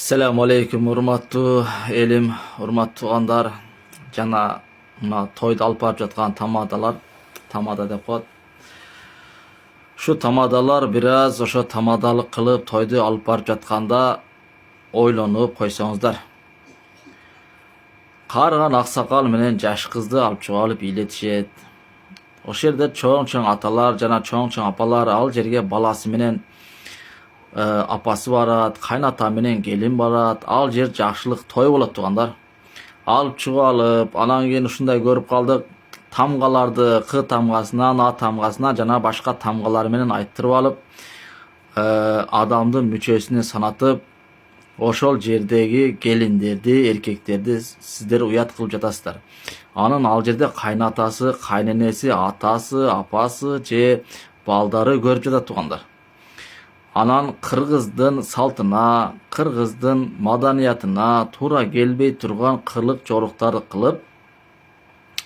Assalamu alaikum urmattu elim, urmattu tuğanlar. Jana mına toyda alып barıp жаткан tamadalar, tamada деп коет. Şu tamadalar biraz ошо tamadalыk kılıp toydu alып barıp жатканда ойлонуп койсоңуздар. Карыган аксакал менен жаш кызды алып чыгып алып бийлетишет. Ошол жерде чоң аталар жана чоң апалар ал жерге баласы менен апасы барат, кайната менен келин барат. Ал жер жакшылык той болот тугандар. Алып чыгып алып, анан кийин ушундай көрүп калдык. Тамгаларды кы тамгасынан, а тамгасынан жана башка тамгалар менен айттырып алып, адамдын мүчөсүнө санатып, ошол жердеги келиндерди, эркектерди сиздер уят кылып жатасыздар. Анын ал жерде кайнатасы, кайненеси, атасы, апасы же балдары көрүп жатат тугандар. Анан кыргыздын салтына, кыргыздын маданиятына туура келбей турган кырлык жоруктарды кылып,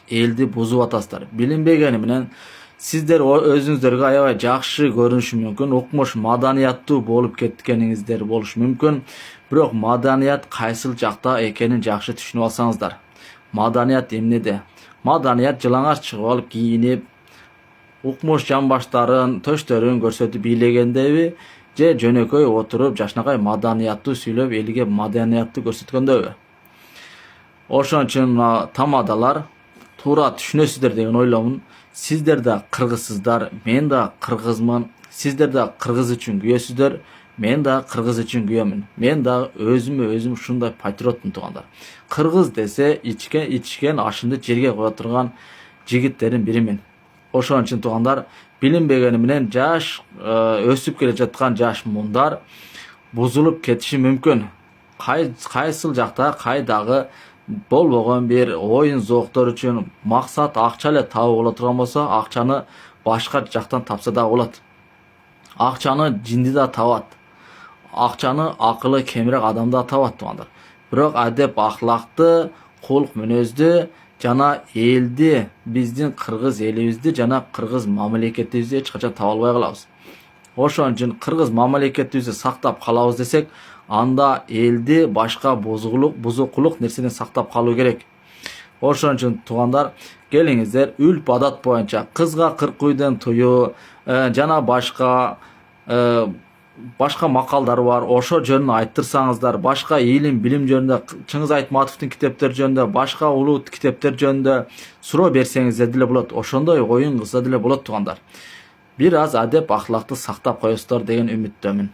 элди бузуп атасыздар. Билинбегени менен сиздер өзүңүздөргө аябай жакшы көрүнүшү мүмкүн, укмуш маданияттуу болуп кеткениңиздер болушу мүмкүн. Бирок маданият кайсыл жакта экенин жакшы түшүнүп алсаңыздар. Маданият эмнеде? Маданият жылаңач чыгып алып кийинип, укмуш жамбаштарын, төштөрүн көрсөтүп бийлегендеби, же жөнөкөй отуруп жашнакай маданияттуу сүйлөп элге маданияттуу көрсөткөндөбү? Ошон үчүн тамадалар туура түшүнөсүздөр деген ойломун. Сиздер да кыргызсыздар, мен да кыргызмын. Сиздер да кыргыз үчүн күйөсүздөр, мен да кыргыз үчүн күйөмүн. Мен да өзүм ушундай патриотмун тугандар. Кыргыз десе ичкен ашымды жерге кое турган жигиттердин биримин. Ошон үчүн тугандар, билинбегени менен жаш өсүп келе жаткан жаш мундар бузулуп кетиши мүмкүн. Кайсыл жакта кайдагы болбогон бир оюн зооктор үчүн максат акча эле табып боло турган болсо, акчаны башка жактан тапса да болот. Акчаны жинди да табат. Акчаны акылы кемирээк адам да табат тугандар. Бирок адеп ахлакты, кулк мүнөздү жана элди, биздин кыргыз элибизди жана кыргыз мамлекетибизди эч качан таба албай калабыз. Ошон үчүн кыргыз мамлекетибизди сактап калабыз десек, анда элди башка бузукулук нерседен сактап калуу керек. Ошон үчүн тугандар, келиңиздер үлп адат боюнча кызга 40 үйдөн тую жана башка макалдар бар. Ошо жөнүндө айттырсаңыздар, башка илим билим жөнүндө, Чыңгыз Айтматовдун китептери жөнүндө, башка улуу китептер жөнүндө суроо берсеңиздер деле болот. Ошондой оюн кылса деле болот тугандар. Бир аз адеп ахлакты сактап коесуздар деген үмүттөмүн.